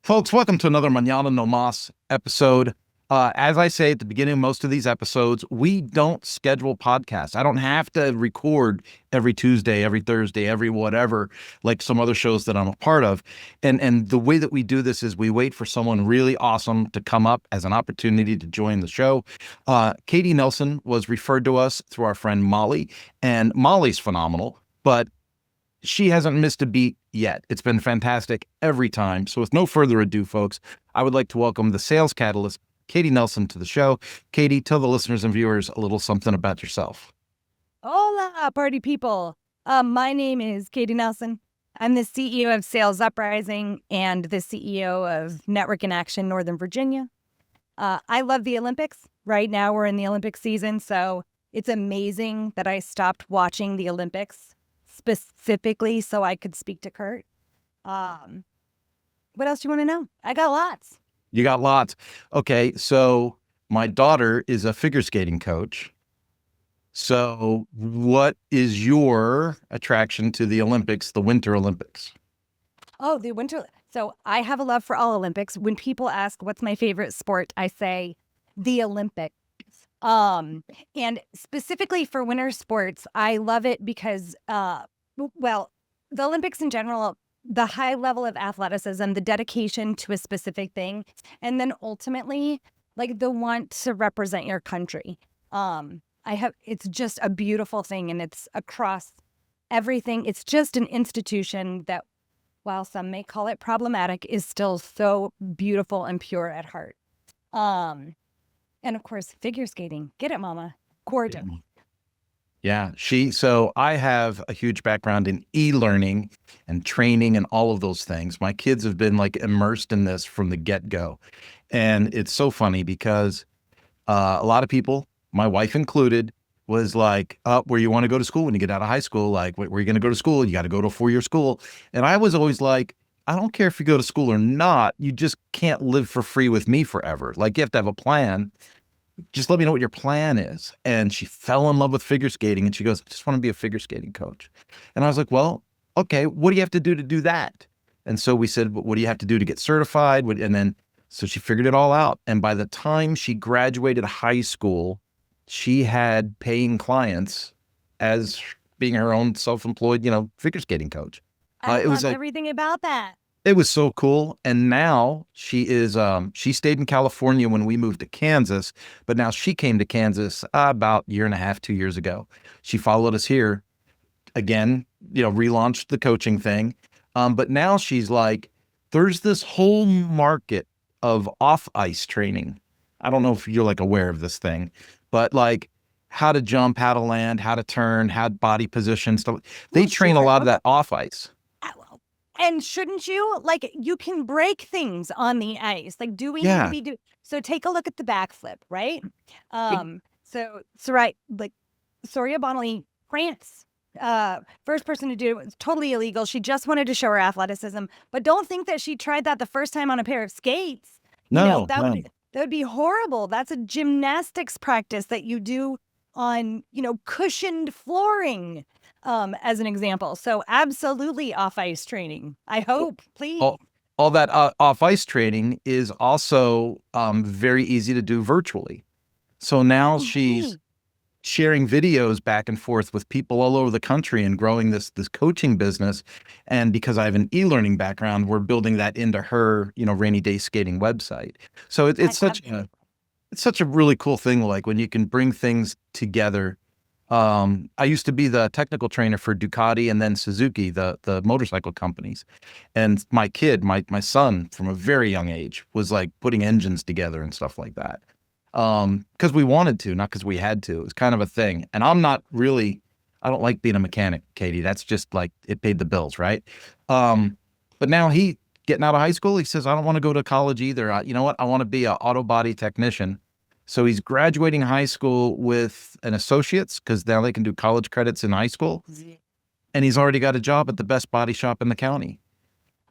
Folks, welcome to another Mañana No Mas episode. As I say at the beginning of most of these episodes, we don't schedule podcasts. I don't have to record every Tuesday, every Thursday, every whatever, like some other shows that I'm a part of. And the way that we do this is we wait for someone really awesome to come up as an opportunity to join the show. Katie Nelson was referred to us through our friend Molly, and Molly's phenomenal, but she hasn't missed a beat yet. It's been fantastic every time. So with no further ado, folks, I would like to welcome the sales catalyst, Katie Nelson, to the show. Katie, tell the listeners and viewers a little something about yourself. Hola, party people. My name is Katie Nelson. I'm the CEO of Sales UpRising and the CEO of Network in Action Northern Virginia. I love the Olympics. Right now we're in the Olympic season, so it's amazing that I stopped watching the Olympics specifically so I could speak to Kurt. What else do you want to know? I got lots. You got lots. Okay, so my daughter is a figure skating coach. So what is your attraction to the Olympics, the Winter Olympics? Oh, the winter. So I have a love for all Olympics. When people ask what's my favorite sport, I say the Olympics. And specifically for winter sports, I love it because, well, the Olympics in general, the high level of athleticism, the dedication to a specific thing, and then ultimately, like the want to represent your country. It's just a beautiful thing, and it's across everything. It's just an institution that, while some may call it problematic, is still so beautiful and pure at heart. And of course, figure skating. Get it, mama. Gorgeous. Yeah, so I have a huge background in e-learning and training and all of those things. My kids have been like immersed in this from the get-go. And it's so funny because a lot of people, my wife included, was like, where you want to go to school when you get out of high school? Like, where are you going to go to school? You got to go to a 4-year school. And I was always like, I don't care if you go to school or not. You just can't live for free with me forever. Like, you have to have a plan. Just let me know what your plan is. And she fell in love with figure skating. And she goes, I just want to be a figure skating coach. And I was like, well, okay, what do you have to do that? And so we said, what do you have to do to get certified? And then, so she figured it all out. And by the time she graduated high school, she had paying clients as being her own self-employed, figure skating coach. I love everything about that. It was so cool. And now she is, she stayed in California when we moved to Kansas, but now she came to Kansas about 1.5 years, 2 years ago. She followed us here again, relaunched the coaching thing. But now she's like, there's this whole market of off-ice training. I don't know if you're like aware of this thing, but like how to jump, how to land, how to turn, how body position stuff. They train a lot of that off-ice. And shouldn't you? Like, you can break things on the ice. Like, do we need to be doing? So take a look at the backflip, right? So right, like Soria Bonali, France, first person to do it, was totally illegal. She just wanted to show her athleticism, but don't think that she tried that the first time on a pair of skates. No, that would be horrible. That's a gymnastics practice that you do on, cushioned flooring. As an example. So absolutely off-ice training. I hope, please. All that off-ice training is also very easy to do virtually. So now she's sharing videos back and forth with people all over the country and growing this coaching business. And because I have an e-learning background, we're building that into her, rainy day skating website. So it's such a really cool thing, like when you can bring things together. I used to be the technical trainer for Ducati and then Suzuki, the motorcycle companies. And my kid, my son, from a very young age, was like putting engines together and stuff like that. Because we wanted to, not because we had to. It was kind of a thing. And I don't like being a mechanic, Katie. That's just like, it paid the bills, right? But now getting out of high school, he says, I don't want to go to college either. You know what? I want to be an auto body technician. So he's graduating high school with an associate's because now they can do college credits in high school. And he's already got a job at the best body shop in the county.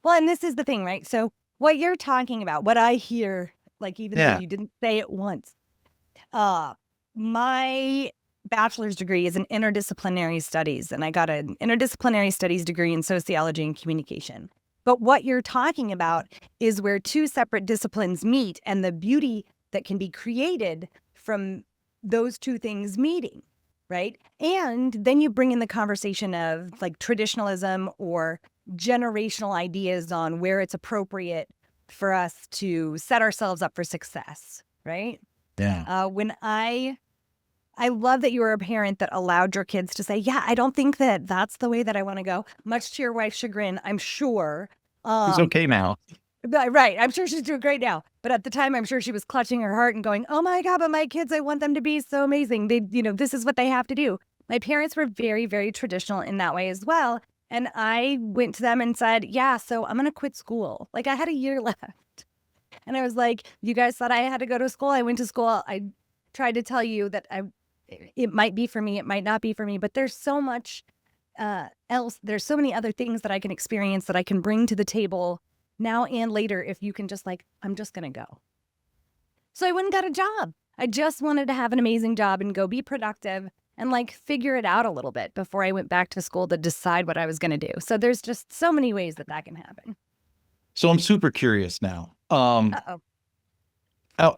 Well, and this is the thing, right? So what you're talking about, what I hear, like even though you didn't say it once, my bachelor's degree is in interdisciplinary studies, and I got an interdisciplinary studies degree in sociology and communication. But what you're talking about is where two separate disciplines meet and the beauty that can be created from those two things meeting, right? And then you bring in the conversation of like traditionalism or generational ideas on where it's appropriate for us to set ourselves up for success, right? Yeah. When I love that you were a parent that allowed your kids to say, yeah, I don't think that that's the way that I want to go, much to your wife's chagrin, I'm sure. It's okay now. Right. I'm sure she's doing great now. But at the time, I'm sure she was clutching her heart and going, oh my God, but my kids, I want them to be so amazing. They, this is what they have to do. My parents were very, very traditional in that way as well. And I went to them and said, yeah, so I'm going to quit school. Like I had a year left. And I was like, you guys thought I had to go to school. I went to school. I tried to tell you that it might be for me. It might not be for me. But there's so much else. There's so many other things that I can experience that I can bring to the table now and later if you can just like, I'm just going to go. So I went and got a job. I just wanted to have an amazing job and go be productive and like figure it out a little bit before I went back to school to decide what I was going to do. So there's just so many ways that can happen. So I'm super curious now. Uh-oh.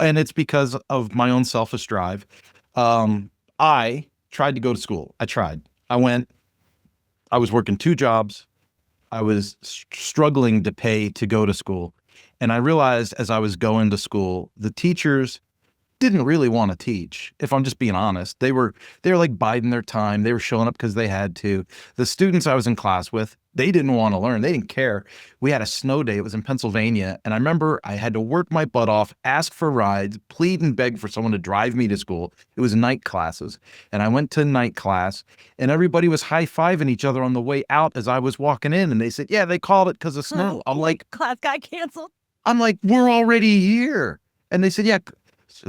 And it's because of my own selfish drive. I tried to go to school. I was working 2 jobs. I was struggling to pay to go to school. And I realized as I was going to school, the teachers didn't really want to teach. If I'm just being honest, they were like biding their time. They were showing up because they had to. The students I was in class with, they didn't want to learn. They didn't care. We had a snow day. It was in Pennsylvania. And I remember I had to work my butt off, ask for rides, plead and beg for someone to drive me to school. It was night classes. And I went to night class and everybody was high-fiving each other on the way out as I was walking in. And they said, yeah, they called it because of snow. I'm like, class got canceled. I'm like, we're already here. And they said, yeah,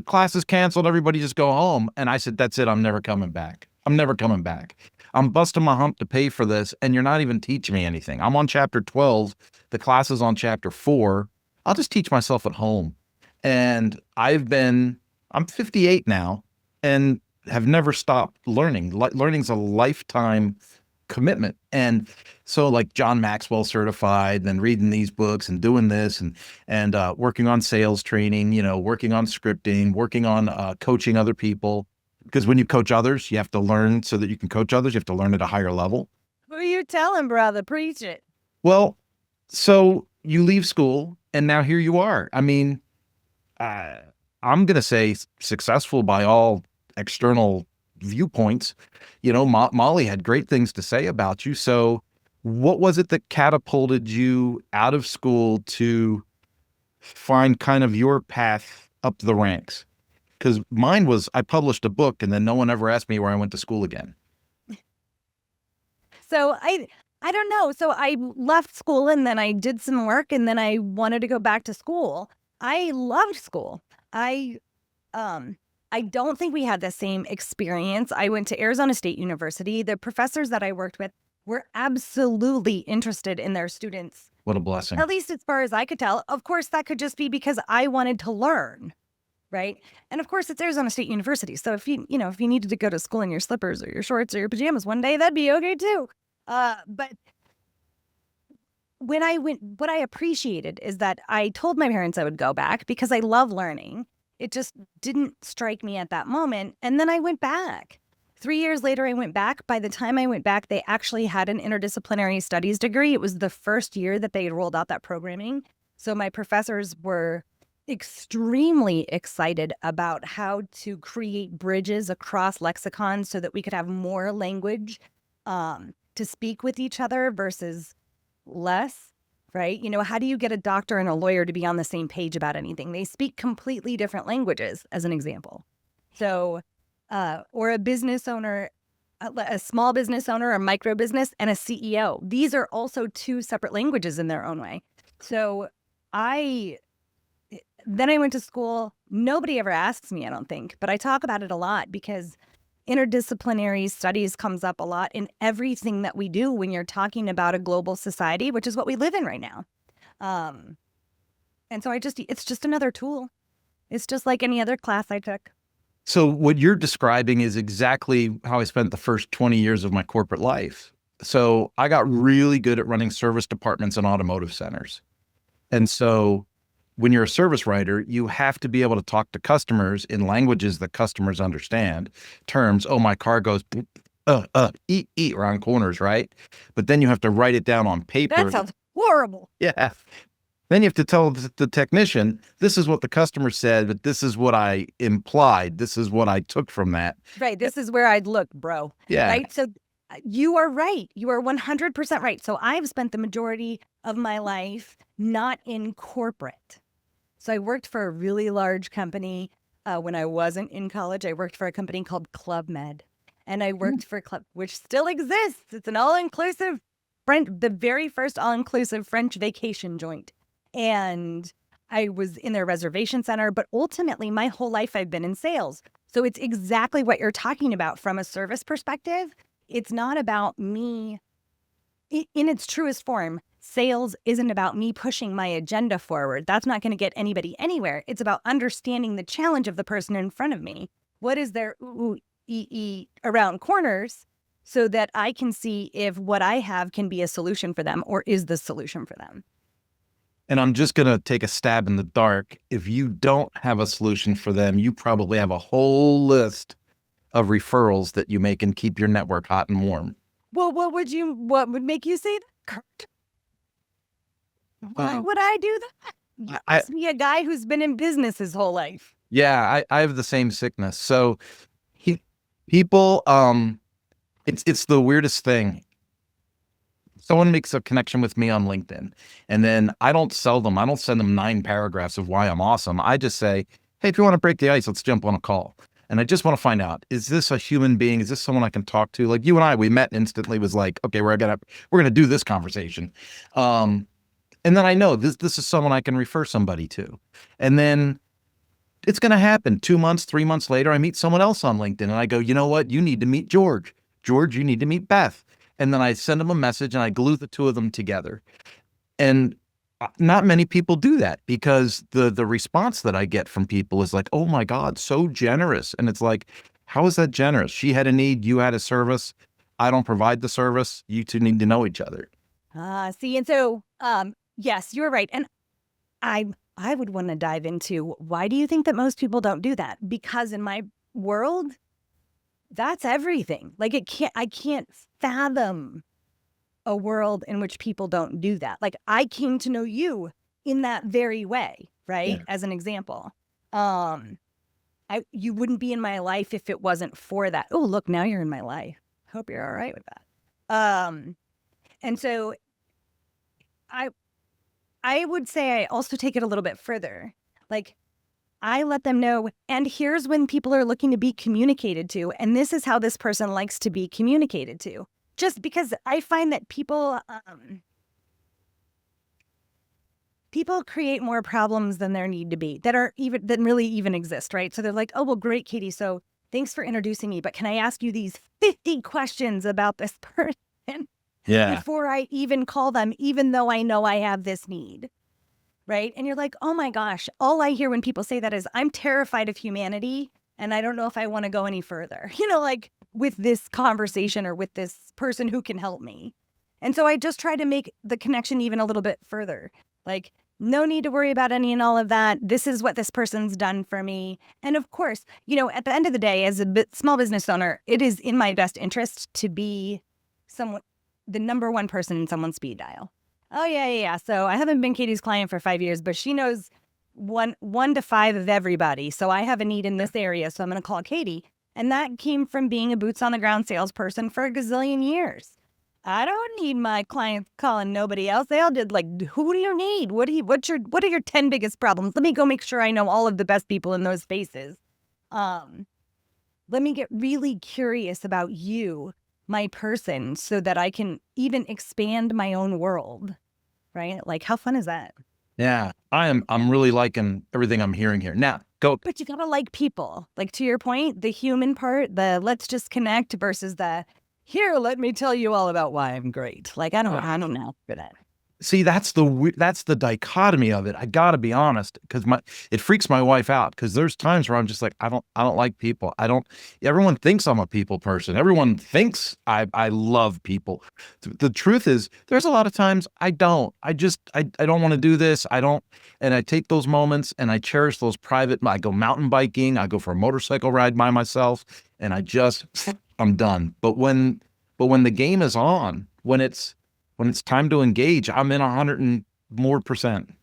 class is canceled. Everybody just go home. And I said, that's it. I'm never coming back. I'm never coming back. I'm busting my hump to pay for this. And you're not even teaching me anything. I'm on chapter 12. The class is on chapter 4. I'll just teach myself at home. And I'm 58 now and have never stopped learning. Learning's a lifetime commitment. And so like John Maxwell certified, then reading these books and doing this and working on sales training, working on scripting, working on coaching other people. Because when you coach others, you have to learn so that you can coach others. You have to learn at a higher level. Who are you telling, brother? Preach it. Well, so you leave school and now here you are. I mean, I'm going to say successful by all external viewpoints. Molly had great things to say about you. So what was it that catapulted you out of school to find kind of your path up the ranks? Because mine was, I published a book and then no one ever asked me where I went to school again. So I don't know. So I left school and then I did some work and then I wanted to go back to school. I loved school. I don't think we had the same experience. I went to Arizona State University. The professors that I worked with were absolutely interested in their students. What a blessing. At least as far as I could tell. Of course, that could just be because I wanted to learn, right? And of course, it's Arizona State University. So if you needed to go to school in your slippers or your shorts or your pajamas one day, that'd be okay too. But when I went, what I appreciated is that I told my parents I would go back because I love learning. It just didn't strike me at that moment. And then I went back. 3 years later, I went back. By the time I went back, they actually had an interdisciplinary studies degree. It was the first year that they had rolled out that programming. So my professors were extremely excited about how to create bridges across lexicons so that we could have more language to speak with each other versus less. Right? How do you get a doctor and a lawyer to be on the same page about anything? They speak completely different languages, as an example. So, or a business owner, a small business owner, a micro business, and a CEO. These are also 2 separate languages in their own way. So then I went to school. Nobody ever asks me, I don't think, but I talk about it a lot because interdisciplinary studies comes up a lot in everything that we do when you're talking about a global society, which is what we live in right now. And so it's just another tool. It's just like any other class I took. So what you're describing is exactly how I spent the first 20 years of my corporate life. So I got really good at running service departments and automotive centers. And so when you're a service writer, you have to be able to talk to customers in languages that customers understand. Terms, oh, my car goes around corners, right? But then you have to write it down on paper. That sounds horrible. Yeah. Then you have to tell the technician, this is what the customer said, but this is what I implied. This is what I took from that. Right. This is where I'd look, bro. Yeah. Right. So you are right. You are 100% right. So I've spent the majority of my life not in corporate. So I worked for a really large company. When I wasn't in college, I worked for a company called Club Med. And I worked for Club, which still exists. It's an all-inclusive, the very first all-inclusive French vacation joint. And I was in their reservation center, but ultimately my whole life I've been in sales. So it's exactly what you're talking about from a service perspective. It's not about me in its truest form. Sales isn't about me pushing my agenda forward. That's not going to get anybody anywhere. It's about understanding the challenge of the person in front of me. What is their around corners so that I can see if what I have can be a solution for them or is the solution for them. And I'm just going to take a stab in the dark. If you don't have a solution for them, you probably have a whole list of referrals that you make and keep your network hot and warm. Well, what would make you say that, Kurt? Why would I do that? You must be a guy who's been in business his whole life. Yeah, I have the same sickness. So people, it's the weirdest thing. Someone makes a connection with me on LinkedIn, and then I don't sell them. I don't send them 9 paragraphs of why I'm awesome. I just say, hey, if you want to break the ice, let's jump on a call. And I just want to find out, is this a human being? Is this someone I can talk to? Like you and I, we met instantly, was like, okay, we're gonna do this conversation. And then I know this is someone I can refer somebody to. And then it's going to happen 2 months, 3 months later, I meet someone else on LinkedIn and I go, you know what? You need to meet George. George, you need to meet Beth. And then I send them a message and I glue the two of them together. And not many people do that because the response that I get from people is like, oh my God, so generous. And it's like, how is that generous? She had a need, you had a service. I don't provide the service. You two need to know each other. See, and so, yes, you're right. And I would want to dive into, why do you think that most people don't do that? Because in my world, that's everything. Like I can't fathom a world in which people don't do that. Like I came to know you in that very way, right? Yeah. As an example. You wouldn't be in my life if it wasn't for that. Oh, look, now you're in my life. Hope you're all right with that. And so I would say I also take it a little bit further. Like I let them know, and here's when people are looking to be communicated to, and this is how this person likes to be communicated to. Just because I find that people create more problems than there need to be, that really even exist, right? So they're like, oh, well, great, Katie. So thanks for introducing me, but can I ask you these 50 questions about this person? Yeah. Before I even call them, even though I know I have this need, right? And you're like, oh my gosh, all I hear when people say that is, I'm terrified of humanity and I don't know if I want to go any further, like with this conversation or with this person who can help me. And so I just try to make the connection even a little bit further. Like, no need to worry about any and all of that. This is what this person's done for me. And of course, at the end of the day, as a small business owner, it is in my best interest to be the number one person in someone's speed dial. Oh, yeah. So I haven't been Katie's client for 5 years, but she knows one to 5 of everybody. So I have a need in this area, so I'm going to call Katie. And that came from being a boots on the ground salesperson for a gazillion years. I don't need my clients calling nobody else. They all did who do you need? What are your 10 biggest problems? Let me go make sure I know all of the best people in those spaces. Let me get really curious about you, my person, so that I can even expand my own world, right? Like, how fun is that? Yeah, I'm really liking everything I'm hearing here. Now, go. But you gotta like people. Like, to your point, the human part, the let's just connect versus the here, let me tell you all about why I'm great. Like, I don't know for that. See, that's the dichotomy of it. I gotta be honest, because it freaks my wife out. Because there's times where I'm just like, I don't like people. I don't. Everyone thinks I'm a people person. Everyone thinks I love people. The truth is, there's a lot of times I don't. I don't want to do this. I don't. And I take those moments and I cherish those private. I go mountain biking. I go for a motorcycle ride by myself, and I'm done. But when the game is on, when it's time to engage, I'm in 100 and more percent.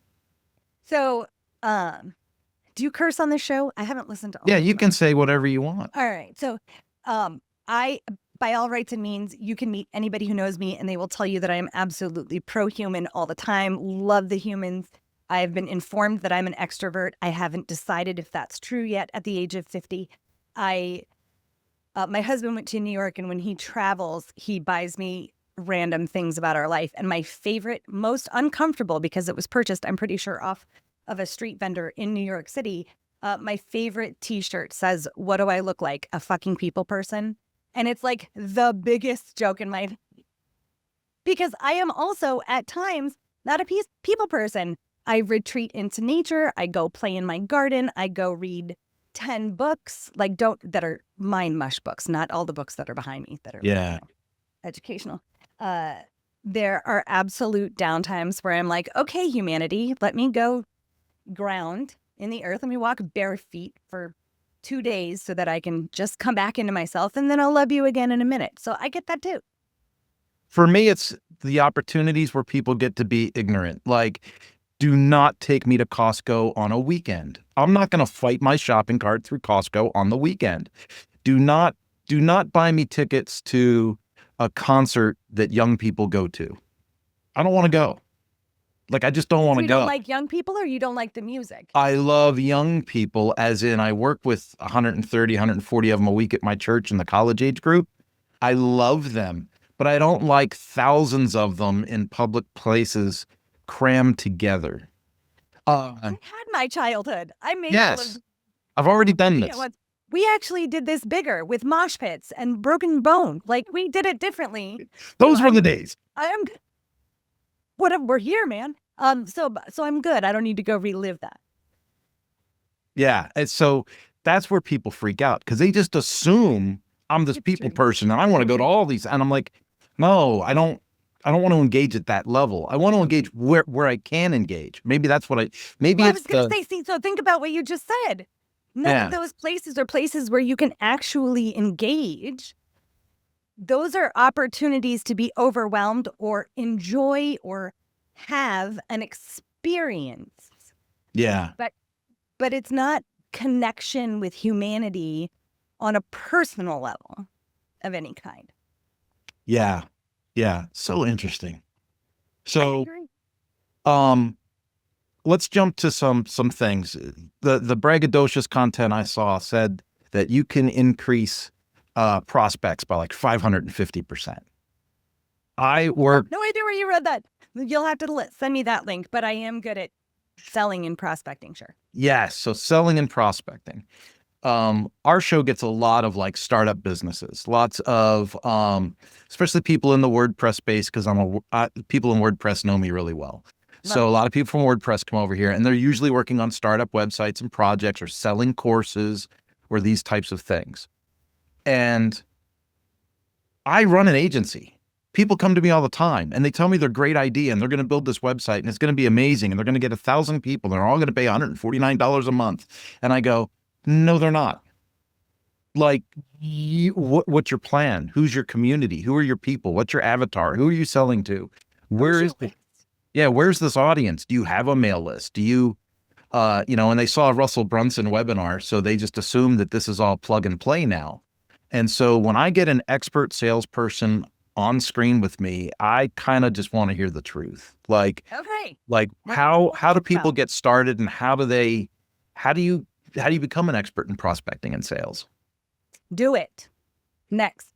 So, do you curse on this show? I haven't listened to all Yeah, of you them. can say whatever you want. All right. So, I, by all rights and means, you can meet anybody who knows me and they will tell you that I am absolutely pro-human all the time. Love the humans. I've been informed that I'm an extrovert. I haven't decided if that's true yet at the age of 50. My husband went to New York, and when he travels, he buys me random things about our life. And my favorite, most uncomfortable, because it was purchased, I'm pretty sure, off of a street vendor in New York City. My favorite t-shirt says, "What do I look like? A fucking people person?" And it's like the biggest joke in my, because I am also at times not a people person. I retreat into nature. I go play in my garden. I go read 10 books, like that are mind mush books, not all the books that are behind me that are educational. There are absolute downtimes where I'm like, okay, humanity, let me go ground in the earth. Let me walk bare feet for 2 days so that I can just come back into myself, and then I'll love you again in a minute. So I get that too. For me, it's the opportunities where people get to be ignorant. Like, do not take me to Costco on a weekend. I'm not going to fight my shopping cart through Costco on the weekend. Do not buy me tickets to a concert that young people go to. I don't want to go. Like, I just don't want to You go. don't like young people, or you don't like the music? I love young people, as in I work with 130, 140 of them a week at my church in the college age group. I love them, but I don't like thousands of them in public places crammed together. I had my childhood. I made Yes, I've already done this. We actually did this bigger with mosh pits and broken bone. Like, we did it differently. Those were the days. We're here, man. So I'm good. I don't need to go relive that. Yeah, and so that's where people freak out, because they just assume I'm this people person and I want to go to all these, and I'm like, no, I don't want to engage at that level. I want to engage where I can engage. Maybe that's what I was going to say. See, so think about what you just said. None of those places are places where you can actually engage. Those are opportunities to be overwhelmed or enjoy or have an experience. Yeah. But it's not connection with humanity on a personal level of any kind. Yeah. Yeah. So interesting. So, let's jump to some things. The braggadocious content I saw said that you can increase prospects by like 550%. I work. No idea where you read that. You'll have to send me that link, but I am good at selling and prospecting, sure. Yes. So selling and prospecting. Our show gets a lot of like startup businesses, lots of, especially people in the WordPress space, because people in WordPress know me really well. So a lot of people from WordPress come over here, and they're usually working on startup websites and projects, or selling courses, or these types of things. And I run an agency. People come to me all the time and they tell me their great idea and they're going to build this website and it's going to be amazing and they're going to get 1,000 people. They're all going to pay $149 a month. And I go, no, they're not. Like, what's your plan? Who's your community? Who are your people? What's your avatar? Who are you selling to? Where's this audience? Do you have a mail list? Do you, and they saw a Russell Brunson webinar, so they just assume that this is all plug and play now. And so when I get an expert salesperson on screen with me, I kind of just want to hear the truth. Like, okay, like how do people get started, and how do you become an expert in prospecting and sales? Do it. Next.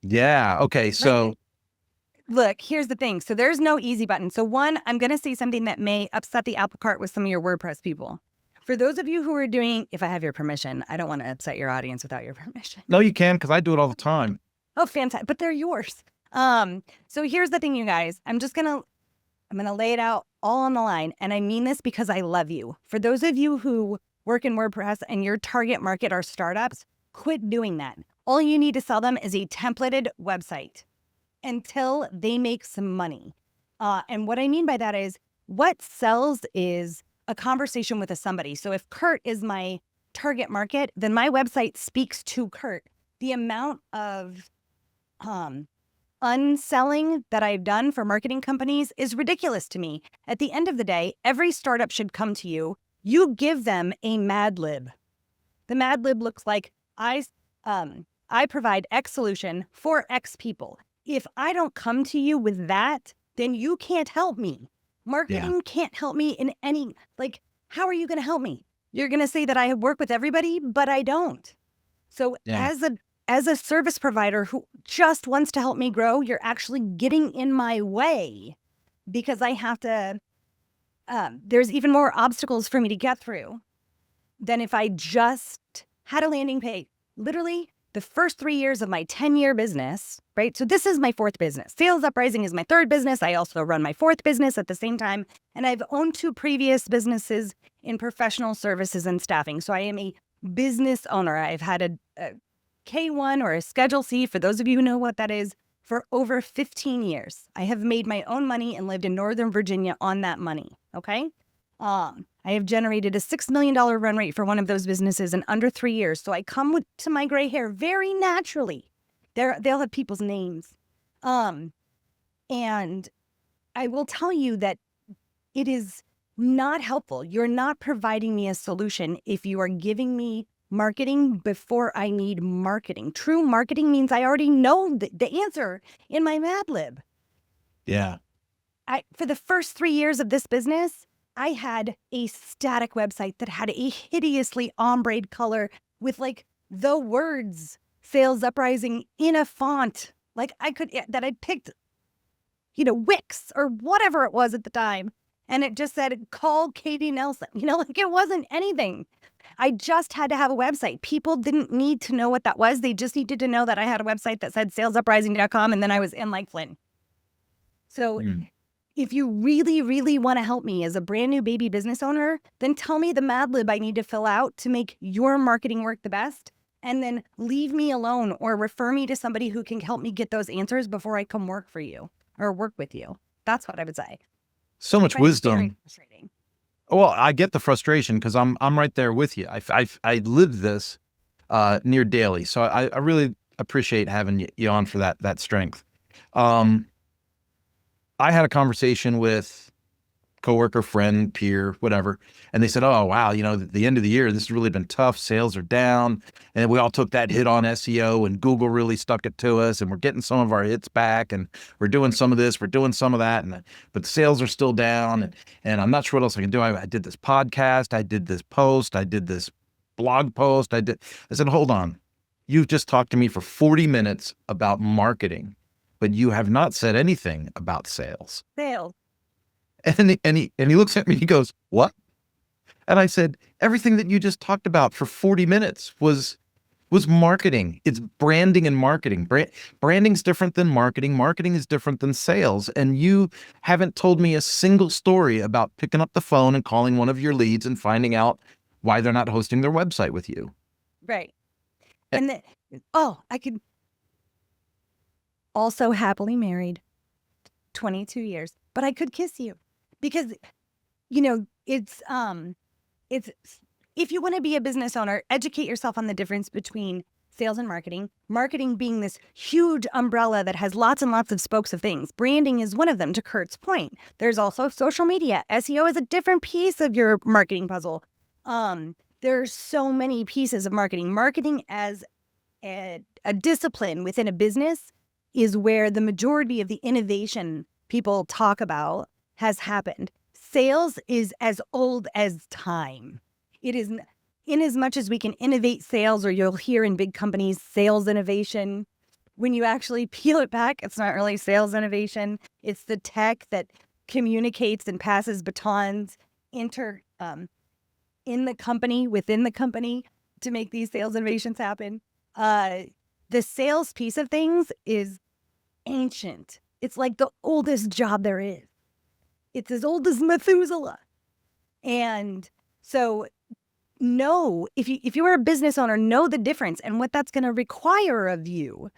Yeah. Okay. So look, here's the thing. So there's no easy button. So one, I'm going to say something that may upset the apple cart with some of your WordPress people. For those of you who are doing, if I have your permission, I don't want to upset your audience without your permission. No, you can, because I do it all the time. Oh, fantastic. But they're yours. So here's the thing, you guys. I'm just going to I'm going to lay it out all on the line. And I mean this because I love you. For those of you who work in WordPress and your target market are startups, quit doing that. All you need to sell them is a templated website until they make some money. And what I mean by that is what sells is a conversation with somebody. So if Kurt is my target market, then my website speaks to Kurt. The amount of unselling that I've done for marketing companies is ridiculous to me. At the end of the day, every startup should come to you. You give them a Mad Lib. The Mad Lib looks like I provide X solution for X people. If I don't come to you with that, then you can't help me. Marketing can't help me in any, like, how are you going to help me? You're going to say that I work with everybody, but I don't. So as a service provider who just wants to help me grow, you're actually getting in my way because I have to, there's even more obstacles for me to get through than if I just had a landing page. Literally, the first 3 years of my 10-year business, right? So this is my fourth business. Sales UpRising is my third business. I also run my fourth business at the same time. And I've owned 2 previous businesses in professional services and staffing. So I am a business owner. I've had a K1 or a Schedule C, for those of you who know what that is, for over 15 years. I have made my own money and lived in Northern Virginia on that money, okay? I have generated a $6 million run rate for one of those businesses in under 3 years. So I come to my gray hair very naturally. They'll have people's names. And I will tell you that it is not helpful. You're not providing me a solution if you are giving me marketing before I need marketing. True marketing means I already know the answer in my Mad Lib. Yeah. For the first 3 years of this business, I had a static website that had a hideously ombre color with like the words Sales UpRising in a font. Like that I'd picked, Wix or whatever it was at the time. And it just said, call Katie Nelson. Like it wasn't anything. I just had to have a website. People didn't need to know what that was. They just needed to know that I had a website that said salesuprising.com and then I was in like Flynn. So if you really, really want to help me as a brand new baby business owner, then tell me the Mad Lib I need to fill out to make your marketing work the best. And then leave me alone or refer me to somebody who can help me get those answers before I come work for you or work with you. That's what I would say. So much wisdom. Very frustrating. Well, I get the frustration because I'm right there with you. I live this near daily, so I really appreciate having you on for that strength. I had a conversation with coworker, friend, peer, whatever, and they said, "Oh, wow, at the end of the year, this has really been tough. Sales are down, and we all took that hit on SEO, and Google really stuck it to us, and we're getting some of our hits back, and we're doing some of this, we're doing some of that, but the sales are still down, and I'm not sure what else I can do. I did this podcast, I did this post, I did this blog post, I said, hold on, you've just talked to me for 40 minutes about marketing, but you have not said anything about sales." Sales. And he looks at me, he goes, "What?" And I said, "Everything that you just talked about for 40 minutes was marketing. It's branding and marketing. Branding's different than marketing. Marketing is different than sales. And you haven't told me a single story about picking up the phone and calling one of your leads and finding out why they're not hosting their website with you." Right. And I could also happily married 22 years, but I could kiss you because, it's if you want to be a business owner, educate yourself on the difference between sales and marketing. Marketing being this huge umbrella that has lots and lots of spokes of things. Branding is one of them, to Kurt's point. There's also social media. SEO is a different piece of your marketing puzzle. There's so many pieces of marketing. Marketing as a discipline within a business is where the majority of the innovation people talk about has happened. Sales is as old as time. It is, in as much as we can innovate sales, or you'll hear in big companies, sales innovation. When you actually peel it back, it's not really sales innovation. It's the tech that communicates and passes batons in the company, within the company, to make these sales innovations happen. The sales piece of things is ancient. It's like the oldest job there is. It's as old as Methuselah. And so if you are a business owner, know the difference and what that's going to require of you.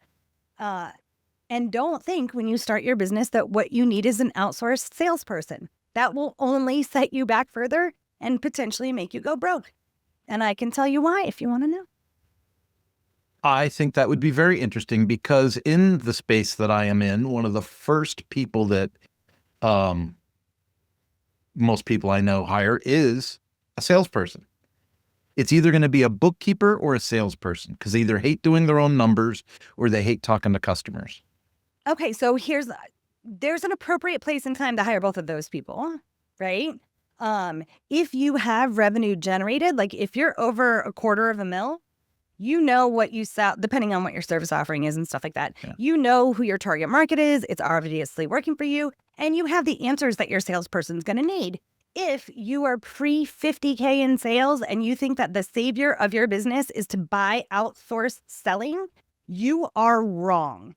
And don't think when you start your business that what you need is an outsourced salesperson. That will only set you back further and potentially make you go broke. And I can tell you why if you want to know. I think that would be very interesting because in the space that I am in, one of the first people that most people I know hire is a salesperson. It's either going to be a bookkeeper or a salesperson because they either hate doing their own numbers or they hate talking to customers. Okay, so there's an appropriate place and time to hire both of those people, right? If you have revenue generated, like if you're over $250,000, you know what you sell, depending on what your service offering is and stuff like that. Yeah. You know who your target market is. It's obviously working for you. And you have the answers that your salesperson's going to need. If you are pre-50K in sales and you think that the savior of your business is to buy outsourced selling, you are wrong.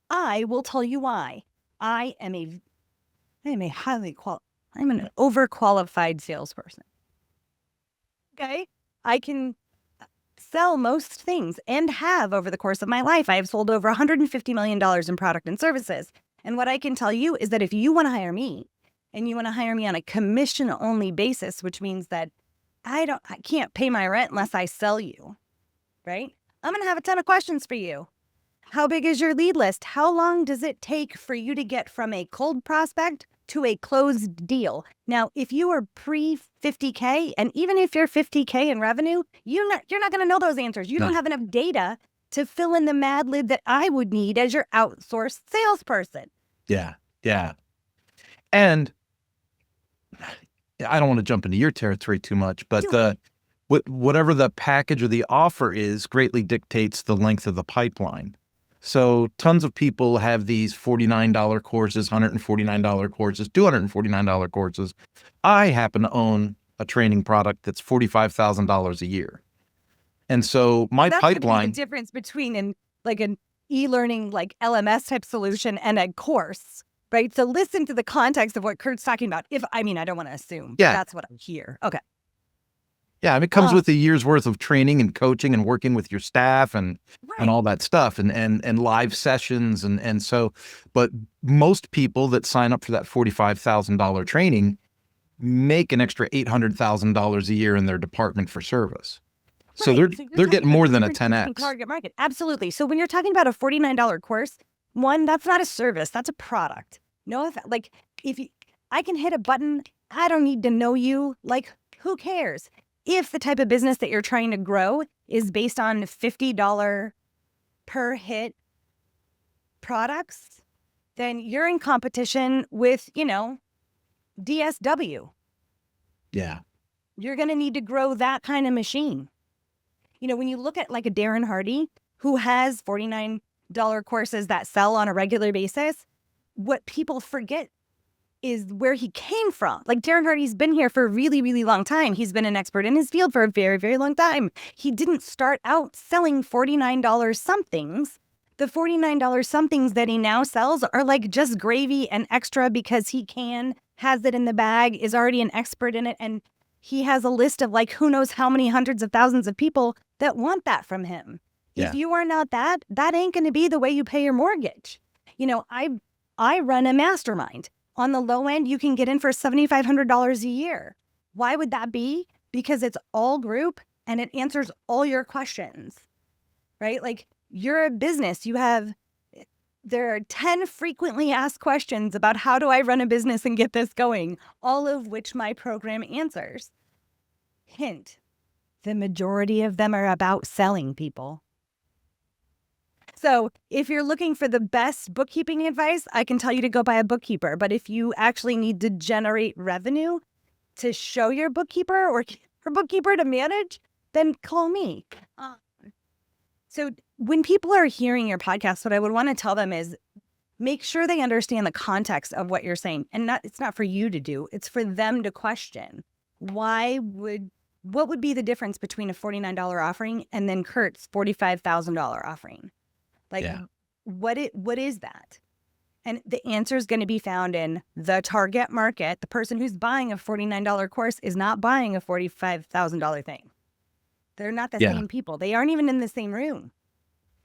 I will tell you why. I'm an overqualified salesperson. Okay? I can sell most things and have over the course of my life. I have sold over $150 million in product and services. And what I can tell you is that if you want to hire me and you want to hire me on a commission only basis, which means that I can't pay my rent unless I sell you, right? I'm going to have a ton of questions for you. How big is your lead list? How long does it take for you to get from a cold prospect to a closed deal? Now, if you are pre-50K, and even if you're 50K in revenue, you're not going to know those answers. You don't have enough data to fill in the mad lib that I would need as your outsourced salesperson. Yeah. And I don't want to jump into your territory too much, but whatever the package or the offer is greatly dictates the length of the pipeline. So tons of people have these $49 courses, $149 courses, $249 courses. I happen to own a training product that's $45,000 a year. And so my pipeline, the difference between an e-learning like LMS type solution and a course, right? So listen to the context of what Kurt's talking about. I don't want to assume. Yeah. That's what I'm here. Okay. Yeah, I mean, it comes with a year's worth of training and coaching and working with your staff and all that stuff and live sessions. And so, but most people that sign up for that $45,000 training make an extra $800,000 a year in their department for service. So they're getting more than a 10X. Target market. Absolutely. So when you're talking about a $49 course, one, that's not a service, that's a product. No, if I can hit a button, I don't need to know you. Like, who cares? If the type of business that you're trying to grow is based on $50 per hit products, then you're in competition with, DSW. Yeah. You're going to need to grow that kind of machine. When you look at like a Darren Hardy who has $49 courses that sell on a regular basis, what people forget is where he came from. Like Darren Hardy's been here for a really, really long time. He's been an expert in his field for a very, very long time. He didn't start out selling $49 somethings. The $49 somethings that he now sells are like just gravy and extra because he has it in the bag, is already an expert in it. And he has a list of like who knows how many hundreds of thousands of people that want that from him. Yeah. If you are not that ain't going to be the way you pay your mortgage. I run a mastermind. On the low end, you can get in for $7,500 a year. Why would that be? Because it's all group and it answers all your questions, right? Like you're a business. There are 10 frequently asked questions about how do I run a business and get this going, all of which my program answers. Hint, the majority of them are about selling people. So if you're looking for the best bookkeeping advice, I can tell you to go buy a bookkeeper. But if you actually need to generate revenue to show your bookkeeper or your bookkeeper to manage, then call me. So when people are hearing your podcast, what I would want to tell them is make sure they understand the context of what you're saying. And it's not for you to do. It's for them to question. What would be the difference between a $49 offering and then Kurt's $45,000 offering? Like, what is that? And the answer is going to be found in the target market. The person who's buying a $49 course is not buying a $45,000 thing. They're not the same people. They aren't even in the same room.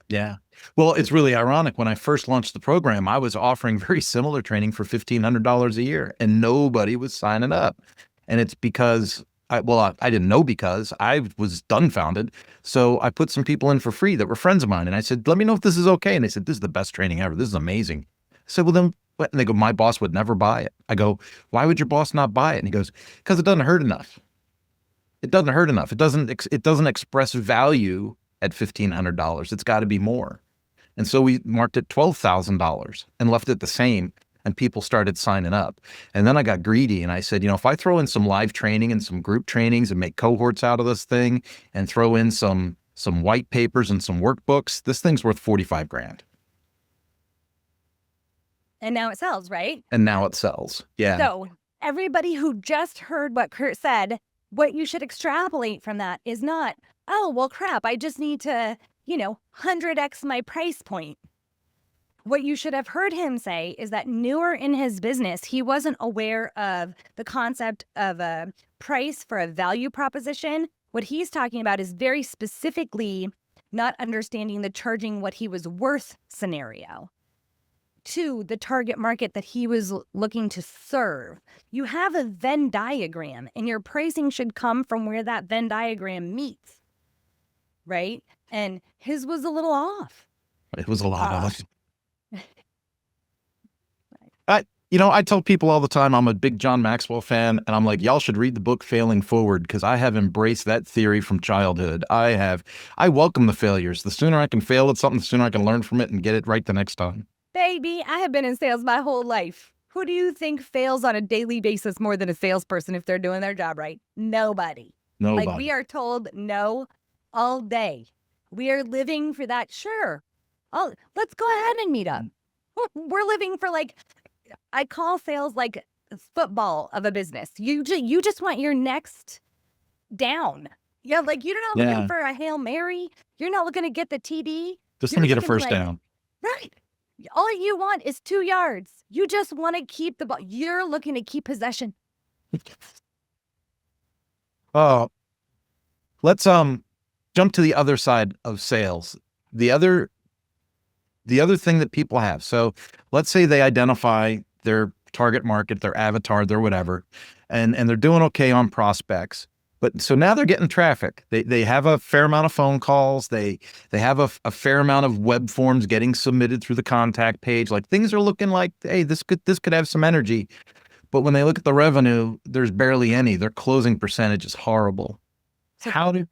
Yeah. Well, it's really ironic. When I first launched the program, I was offering very similar training for $1,500 a year, and nobody was signing up. And it's because I didn't know, because I was dumbfounded. So I put some people in for free that were friends of mine. And I said, let me know if this is okay. And they said, this is the best training ever. This is amazing. I said, well, then what? And they go, my boss would never buy it. I go, why would your boss not buy it? And he goes, because it doesn't hurt enough. It doesn't hurt enough. It doesn't express value at $1,500. It's got to be more. And so we marked it $12,000 and left it the same, and people started signing up. And then I got greedy and I said, if I throw in some live training and some group trainings and make cohorts out of this thing and throw in some white papers and some workbooks, this thing's worth 45 grand. And now it sells, right? And now it sells. Yeah. So everybody who just heard what Kurt said, what you should extrapolate from that is not, oh, well, crap, I just need to, 100x my price point. What you should have heard him say is that newer in his business, he wasn't aware of the concept of a price for a value proposition. What he's talking about is very specifically not understanding the charging what he was worth scenario to the target market that he was looking to serve. You have a Venn diagram, and your pricing should come from where that Venn diagram meets, right? And his was a little off. It was a lot off. I tell people all the time I'm a big John Maxwell fan, and I'm like, y'all should read the book Failing Forward, because I have embraced that theory from childhood. I welcome the failures. The sooner I can fail at something, the sooner I can learn from it and get it right the next time. Baby, I have been in sales my whole life. Who do you think fails on a daily basis more than a salesperson if they're doing their job right? Nobody. Nobody. Like, we are told no all day. We are living for that. Sure. Oh, let's go ahead and meet up. We're living for, like, I call sales like football of a business. You just want your next down. Yeah, like, you're not looking for a Hail Mary. You're not looking to get the TD. Just let me get a first down. Right. All you want is 2 yards. You just want to keep the ball. You're looking to keep possession. Let's jump to the other side of sales. The other thing that people have. So let's say they identify their target market, their avatar, their whatever, and they're doing okay on prospects. But so now they're getting traffic. They have a fair amount of phone calls. They have a fair amount of web forms getting submitted through the contact page. Like, things are looking like, hey, this could have some energy. But when they look at the revenue, there's barely any. Their closing percentage is horrible. What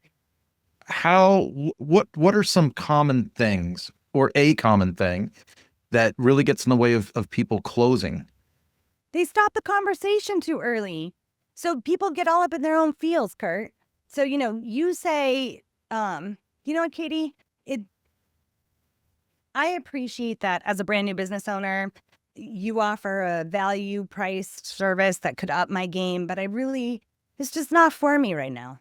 are some common things, or a common thing, that really gets in the way of people closing? They stop the conversation too early. So people get all up in their own feels, Kurt. So, you say, you know what, Katie? I appreciate that as a brand new business owner, you offer a value priced service that could up my game, but it's just not for me right now.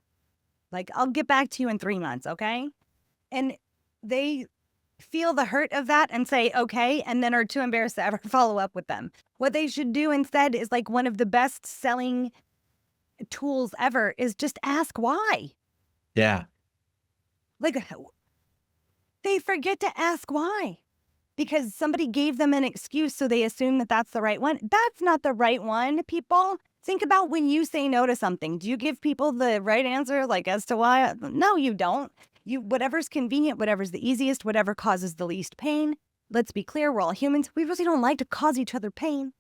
Like, I'll get back to you in 3 months, okay? And they feel the hurt of that and say, okay, and then are too embarrassed to ever follow up with them. What they should do instead is, like, one of the best selling tools ever is just ask why. Yeah. Like, they forget to ask why because somebody gave them an excuse, so they assume that that's the right one. That's not the right one, people. Think about when you say no to something. Do you give people the right answer, like, as to why? No, you don't. Whatever's convenient, whatever's the easiest, whatever causes the least pain. Let's be clear, we're all humans. We really don't like to cause each other pain.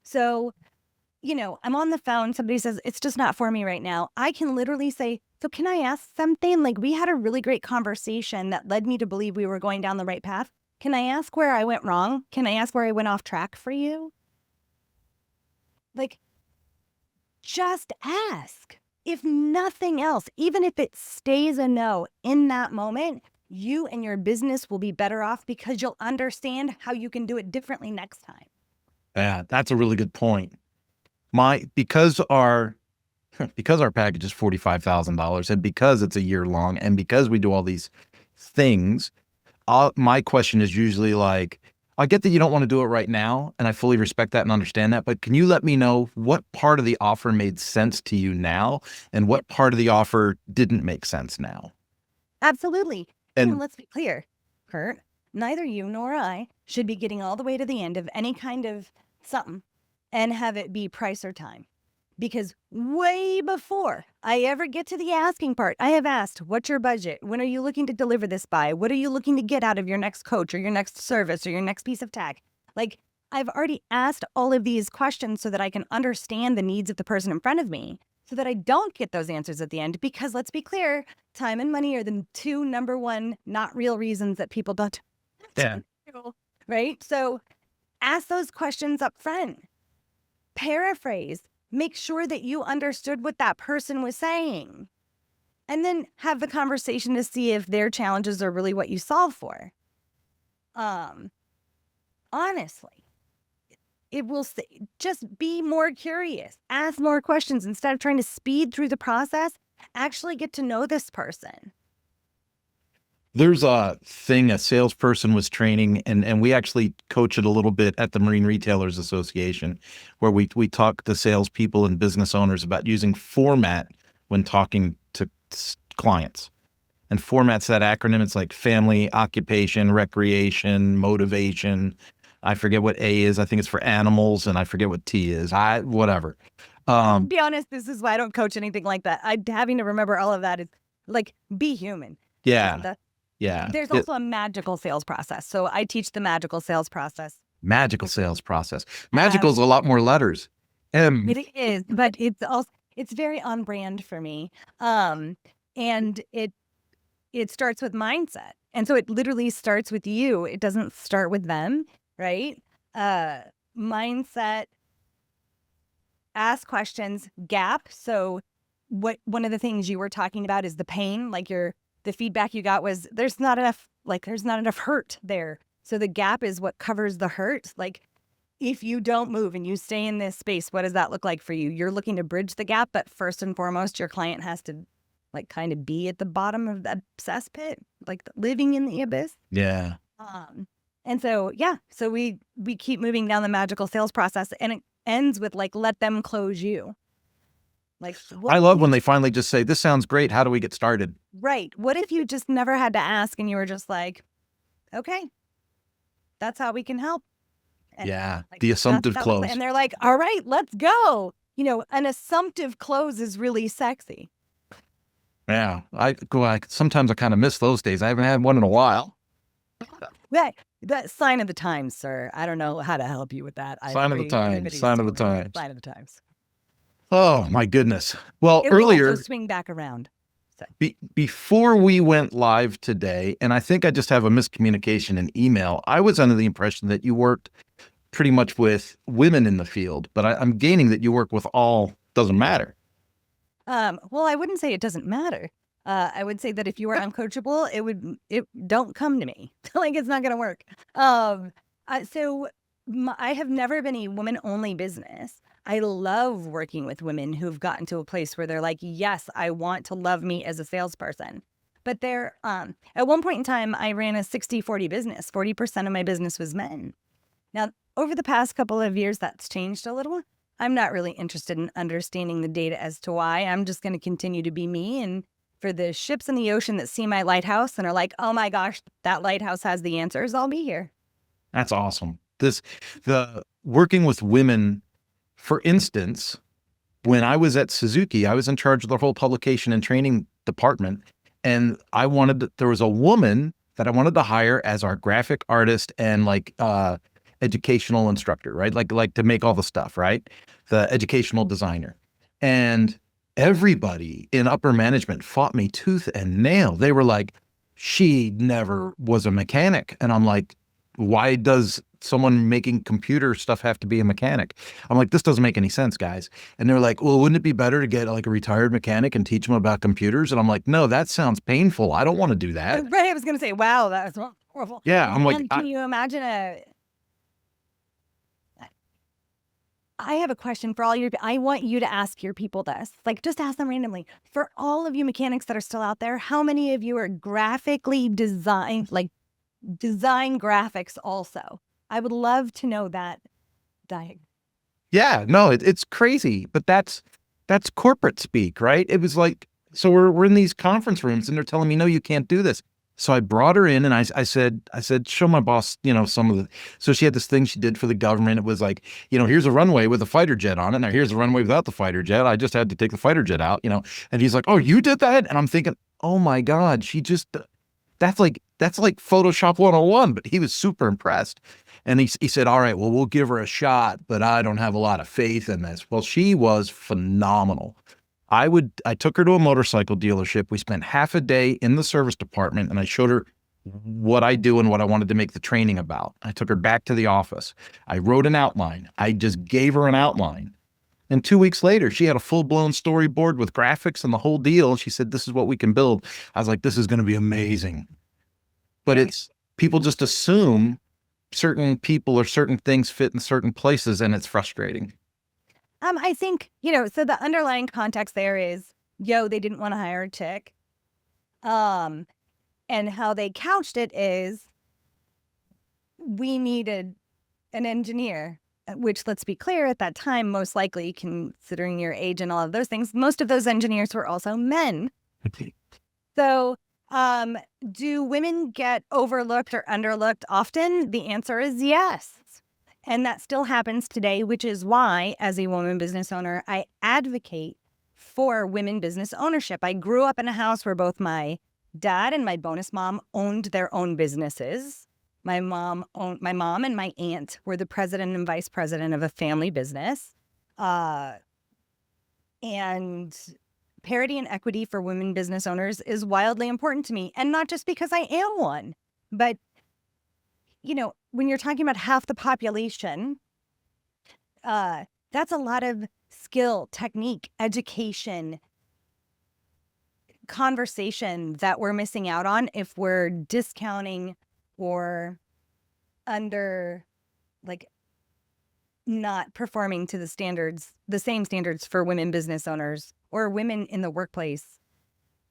So, I'm on the phone. Somebody says, it's just not for me right now. I can literally say, so can I ask something? Like, we had a really great conversation that led me to believe we were going down the right path. Can I ask where I went wrong? Can I ask where I went off track for you? Like, just ask. If nothing else, even if it stays a no in that moment, you and your business will be better off because you'll understand how you can do it differently next time. Yeah, that's a really good point. Because our package is $45,000, and because it's a year long, and because we do all these things, my question is usually like, I get that you don't want to do it right now, and I fully respect that and understand that, but can you let me know what part of the offer made sense to you now and what part of the offer didn't make sense now? Absolutely. And And let's be clear, Kurt, neither you nor I should be getting all the way to the end of any kind of something and have it be price or time. Because way before I ever get to the asking part, I have asked, what's your budget? When are you looking to deliver this by? What are you looking to get out of your next coach or your next service or your next piece of tech? Like, I've already asked all of these questions so that I can understand the needs of the person in front of me so that I don't get those answers at the end. Because let's be clear, time and money are the two number one not real reasons that people don't. yeah, Right? So ask those questions up front. Paraphrase. Make sure that you understood what that person was saying. And then have the conversation to see if their challenges are really what you solve for. Honestly, it will say, just be more curious. Ask more questions instead of trying to speed through the process. Actually get to know this person. there's a thing a salesperson was training, and we actually coach it a little bit at the Marine Retailers Association, where we talk to salespeople and business owners about using format when talking to clients. And format's that acronym. It's like family, occupation, recreation, motivation. I forget what A is. I think it's for animals, and I forget what T is. Whatever. To be honest, this is why I don't coach anything like that. Having to remember all of that is like, be human. Yeah. Yeah. There's also a magical sales process. So I teach the magical sales process. Magical sales process. Magical is a lot more letters. It is, but it's very on brand for me. And it starts with mindset. And so it literally starts with you. It doesn't start with them, right? Mindset, ask questions, gap. So one of the things you were talking about is the pain, like the feedback you got was there's not enough hurt there. So the gap is what covers the hurt. Like, if you don't move and you stay in this space, what does that look like for you? You're looking to bridge the gap, but first and foremost, your client has to like kind of be at the bottom of the cesspit, like living in the abyss. Yeah. And so, so we keep moving down the magical sales process, and it ends with like, let them close you. Like, I love when they finally just say, this sounds great. How do we get started? Right. What if you just never had to ask and you were just like, okay, that's how we can help. And yeah. like, The assumptive close. And they're like, all right, let's go. An assumptive close is really sexy. Yeah. Sometimes I kind of miss those days. I haven't had one in a while. That sign of the times, sir. I don't know how to help you with that. Sign of the times. Sign of the times. Sign of the times. Oh my goodness. Well, it earlier, will also swing back around. So. Before we went live today, and I think I just have a miscommunication in email, I was under the impression that you worked pretty much with women in the field, but I'm gaining that you work with all. Doesn't matter. Well, I wouldn't say it doesn't matter. I would say that if you are uncoachable, it don't come to me. Like, it's not going to work. I have never been a woman-only business. I love working with women who've gotten to a place where they're like, yes, I want to love me as a salesperson. But at one point in time, I ran a 60-40 business. 40% of my business was men. Now, over the past couple of years, that's changed a little. I'm not really interested in understanding the data as to why. I'm just going to continue to be me. And for the ships in the ocean that see my lighthouse and are like, oh my gosh, that lighthouse has the answers, I'll be here. That's awesome. The working with women, for instance, when I was at Suzuki, I was in charge of the whole publication and training department. And there was a woman that I wanted to hire as our graphic artist and educational instructor, right? Like to make all the stuff, right? The educational designer. And everybody in upper management fought me tooth and nail. They were like, she never was a mechanic. And I'm like, why does someone making computer stuff have to be a mechanic? I'm like, this doesn't make any sense, guys. And they're like, well, wouldn't it be better to get like a retired mechanic and teach them about computers? And I'm like, no, that sounds painful. I don't want to do that. Right. I was going to say, wow, that was horrible. Yeah. I'm like, can you imagine I have a question for all I want you to ask your people this, like, just ask them randomly. For all of you mechanics that are still out there, how many of you are graphically designed, like design graphics also? I would love to know that diet. Yeah, no, it's crazy, but that's corporate speak, right? It was like, so we're in these conference rooms and they're telling me, no, you can't do this. So I brought her in and I said, show my boss, some of the, so she had this thing she did for the government. It was like, here's a runway with a fighter jet on it. Now here's a runway without the fighter jet. I just had to take the fighter jet out, and he's like, oh, you did that? And I'm thinking, oh my God, that's like Photoshop 101, but he was super impressed. And he said, all right, well, we'll give her a shot, but I don't have a lot of faith in this. Well, she was phenomenal. I took her to a motorcycle dealership. We spent half a day in the service department and I showed her what I do and what I wanted to make the training about. I took her back to the office. I wrote an outline. I just gave her an outline. And 2 weeks later, she had a full-blown storyboard with graphics and the whole deal. She said, this is what we can build. I was like, this is going to be amazing. But it's people just assume certain people or certain things fit in certain places, and it's frustrating. I think, so the underlying context there is, they didn't want to hire a chick. And how they couched it is, we needed an engineer, which, let's be clear, at that time, most likely, considering your age and all of those things, most of those engineers were also men. So, do women get overlooked or underlooked often? The answer is yes. And that still happens today, which is why, as a woman business owner, I advocate for women business ownership. I grew up in a house where both my dad and my bonus mom owned their own businesses. My mom and my aunt were the president and vice president of a family business. And parity and equity for women business owners is wildly important to me. And not just because I am one, but when you're talking about half the population, that's a lot of skill, technique, education, conversation that we're missing out on if we're discounting or not performing to the same standards for women business owners or women in the workplace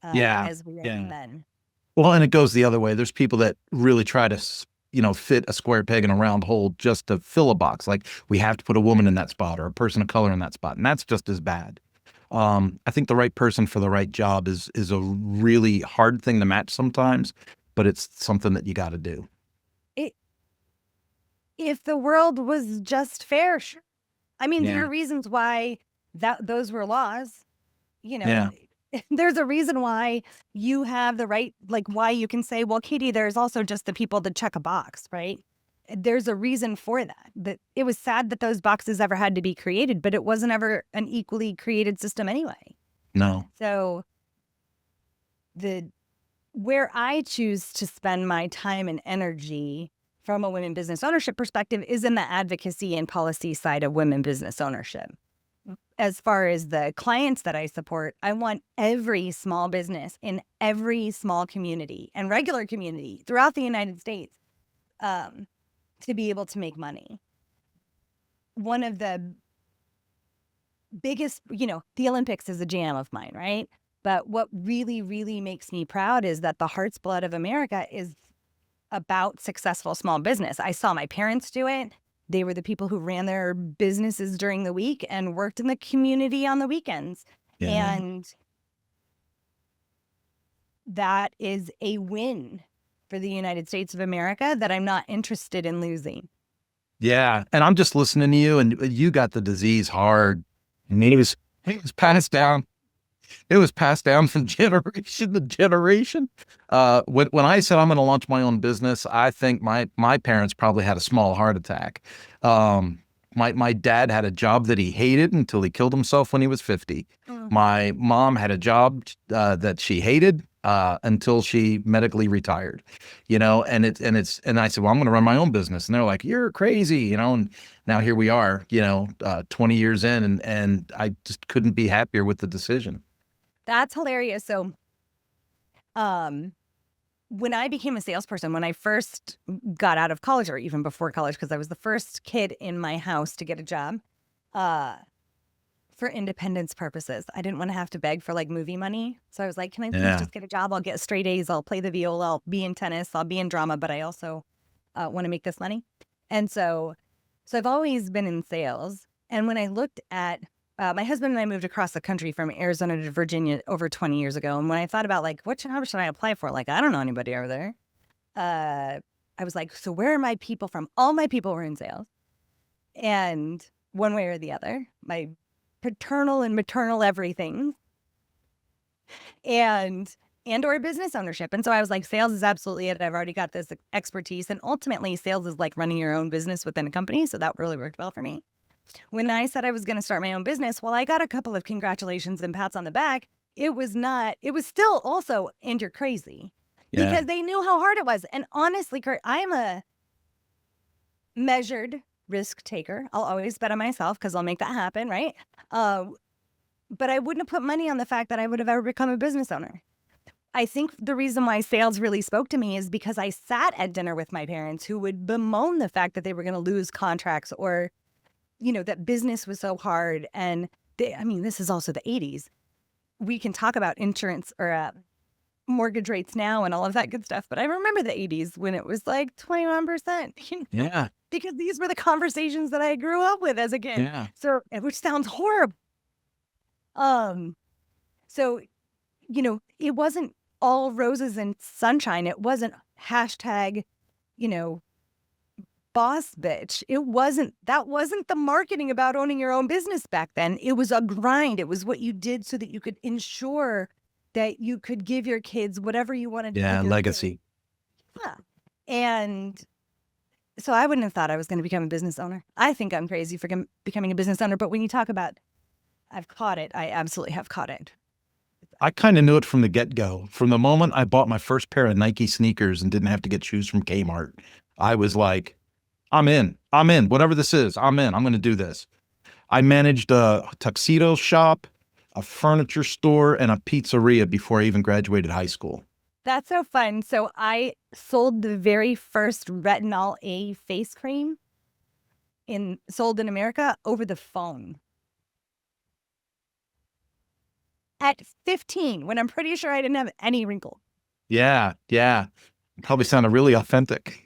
as we are men. Well, and it goes the other way. There's people that really try to fit a square peg in a round hole just to fill a box. Like, we have to put a woman in that spot or a person of color in that spot. And that's just as bad. I think the right person for the right job is a really hard thing to match sometimes, but it's something that you got to do. If the world was just fair, sure. I mean, there are reasons why those were laws. There's a reason why you have the right, why you can say, well, Katie, there's also just the people that check a box, right? There's a reason for that. That it was sad that those boxes ever had to be created, but it wasn't ever an equally created system anyway. No. So where I choose to spend my time and energy from a women business ownership perspective is in the advocacy and policy side of women business ownership. As far as the clients that I support, I want every small business in every small community and regular community throughout the United States to be able to make money. One of the biggest, the Olympics is a jam of mine, right? But what really, really makes me proud is that the heart's blood of America is about successful small business. I saw my parents do it. They were the people who ran their businesses during the week and worked in the community on the weekends. Yeah. And that is a win for the United States of America that I'm not interested in losing. Yeah. And I'm just listening to you, and you got the disease hard. And it was passed down. It was passed down from generation to generation. When I said I'm going to launch my own business, I think my parents probably had a small heart attack. My dad had a job that he hated until he killed himself when he was 50. My mom had a job that she hated until she medically retired. And I said, well, I'm going to run my own business, and they're like, you're crazy, and now here we are, 20 years in, and I just couldn't be happier with the decision. That's hilarious. So, when I became a salesperson, when I first got out of college, or even before college, because I was the first kid in my house to get a job, for independence purposes, I didn't want to have to beg for movie money. So I was like, can I please just get a job? I'll get straight A's. I'll play the viola. I'll be in tennis. I'll be in drama, but I also want to make this money. And so I've always been in sales. And when I looked at my husband and I moved across the country from Arizona to Virginia over 20 years ago. And when I thought about like, what job should I apply for? Like, I don't know anybody over there. I was like, so where are my people from? All my people were in sales. And one way or the other, my paternal and maternal everything and or business ownership. And so I was like, sales is absolutely it. I've already got this expertise. And ultimately, sales is like running your own business within a company. So that really worked well for me. When I said I was going to start my own business, well, I got a couple of congratulations and pats on the back. It was still also, and you're crazy. Yeah. Because they knew how hard it was. And honestly, Kurt, I'm a measured risk taker. I'll always bet on myself because I'll make that happen, right? But I wouldn't have put money on the fact that I would have ever become a business owner. I think the reason why sales really spoke to me is because I sat at dinner with my parents who would bemoan the fact that they were going to lose contracts or, that business was so hard. And this is also the 80s. We can talk about insurance or mortgage rates now and all of that good stuff. But I remember the 80s when it was like 21%. Yeah. Because these were the conversations that I grew up with as a kid. Yeah. So, which sounds horrible. So, it wasn't all roses and sunshine. It wasn't hashtag, boss bitch. That wasn't the marketing about owning your own business back then. It was a grind. It was what you did so that you could ensure that you could give your kids whatever you wanted to give your legacy. kids. Yeah. And so I wouldn't have thought I was going to become a business owner. I think I'm crazy for becoming a business owner. But when you talk about, I've caught it. I absolutely have caught it. I kind of knew it from the get-go. From the moment I bought my first pair of Nike sneakers and didn't have to get shoes from Kmart, I was like, I'm in. Whatever this is, I'm in. I'm going to do this. I managed a tuxedo shop, a furniture store, and a pizzeria before I even graduated high school. That's so fun. So I sold the very first retinol A face cream sold in America over the phone. At 15, when I'm pretty sure I didn't have any wrinkle. Yeah. Probably sounded really authentic.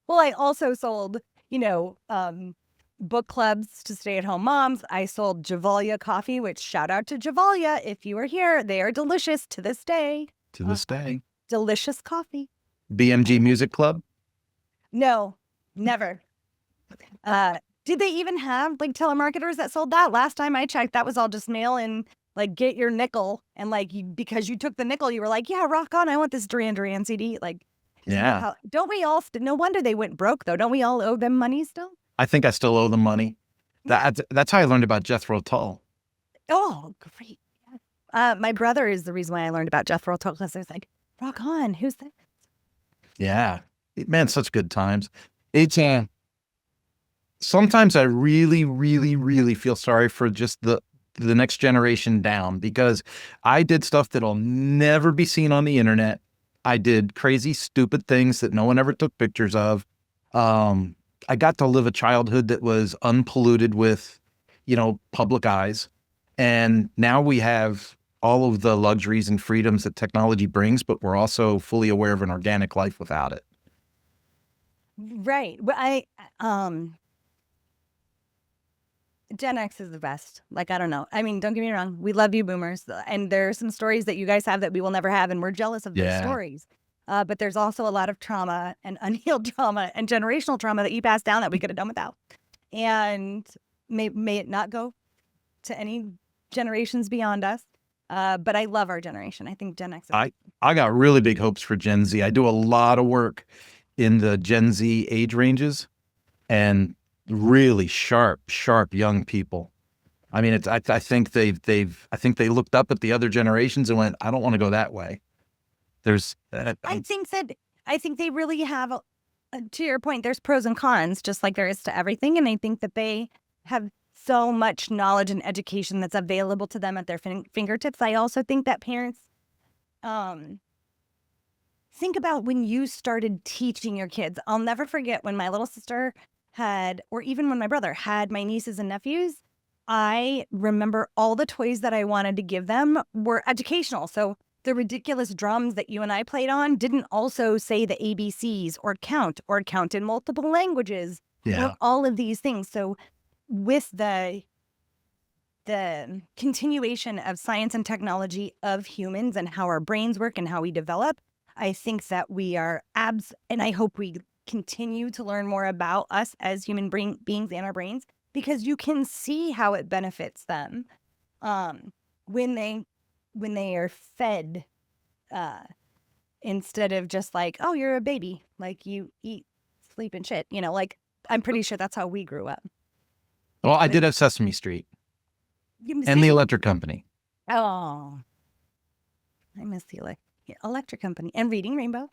Well, I also sold, book clubs to stay-at-home moms. I sold Javalia coffee, which shout out to Javalia. If you are here, they are delicious to this day. To this day. Delicious coffee. BMG Music Club? No, never. Did they even have like telemarketers that sold that? Last time I checked, that was all just mail and like get your nickel. And like, because you took the nickel, you were like, yeah, rock on. I want this Duran Duran CD. Like, yeah. Don't we all? No wonder they went broke though. Don't we all owe them money still? I think I still owe them money. That's how I learned about Jethro Tull. Oh, great. My brother is the reason why I learned about Jethro Tull because I was like, rock on. Who's that? Yeah. Man, such good times. It's sometimes I really, really, really feel sorry for just the next generation down because I did stuff that'll never be seen on the internet. I did crazy, stupid things that no one ever took pictures of. I got to live a childhood that was unpolluted with, public eyes. And now we have all of the luxuries and freedoms that technology brings, but we're also fully aware of an organic life without it. Right. Well, Gen X is the best. Like, I don't know. I mean, don't get me wrong. We love you boomers. And there are some stories that you guys have that we will never have. And we're jealous of those stories. But there's also a lot of trauma and unhealed trauma and generational trauma that you passed down that we could have done without. And may it not go to any generations beyond us. But I love our generation. I think Gen X. I got really big hopes for Gen Z. I do a lot of work in the Gen Z age ranges and really sharp young people. I mean, I think they looked up at the other generations and went, I don't want to go that way. I think they really have, to your point, there's pros and cons, just like there is to everything. And I think that they have so much knowledge and education that's available to them at their fingertips. I also think that parents, think about when you started teaching your kids. I'll never forget when my little sister had, or even when my brother had my nieces and nephews, I remember all the toys that I wanted to give them were educational. So the ridiculous drums that you and I played on didn't also say the ABCs or count in multiple languages Yeah. or all of these things. So with the continuation of science and technology of humans and how our brains work and how we develop, I think that we are and I hope we continue to learn more about us as human beings and our brains, because you can see how it benefits them when they are fed instead of just like, oh, you're a baby, like you eat, sleep, and shit. Like I'm pretty sure that's how we grew up. Well, I did have Sesame Street You and the Electric Company. Oh, I miss the Electric Company and Reading Rainbow.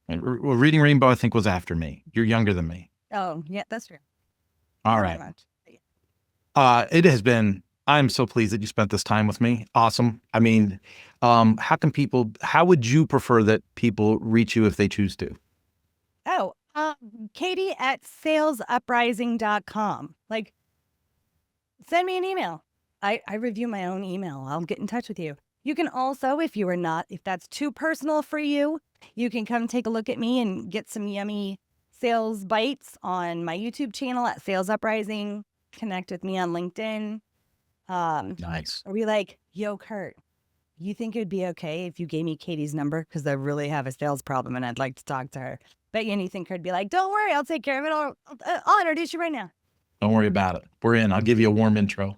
And, well, Reading Rainbow, I think, was after me. You're younger than me. Oh, yeah, that's true. All Not right. much. It has been, I'm so pleased that you spent this time with me. Awesome. I mean, how would you prefer that people reach you if they choose to? Oh, Katie at salesuprising.com. Like, send me an email. I review my own email. I'll get in touch with you. You can also, if that's too personal for you, you can come take a look at me and get some yummy sales bites on my YouTube channel at Sales Uprising. Connect with me on LinkedIn. Nice. Or be like, yo, Kurt, you think it'd be okay if you gave me Katie's number? Because I really have a sales problem and I'd like to talk to her. Bet you anything Kurt'd be like, don't worry, I'll take care of it. I'll introduce you right now. Don't worry about it. We're in. I'll give you a warm intro.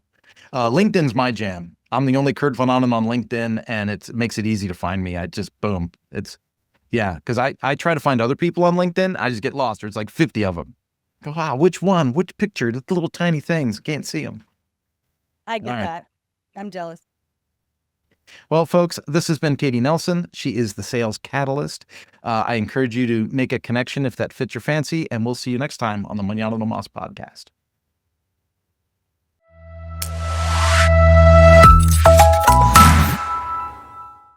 LinkedIn's my jam. I'm the only Kurt Von Onen on LinkedIn, and it makes it easy to find me. I just, boom. Because I try to find other people on LinkedIn. I just get lost. There's like 50 of them. Go, which one? Which picture? The little tiny things. Can't see them. I get that. I'm jealous. Well, folks, this has been Katie Nelson. She is the Sales Catalyst. I encourage you to make a connection if that fits your fancy, and we'll see you next time on the Mañana No Mas podcast.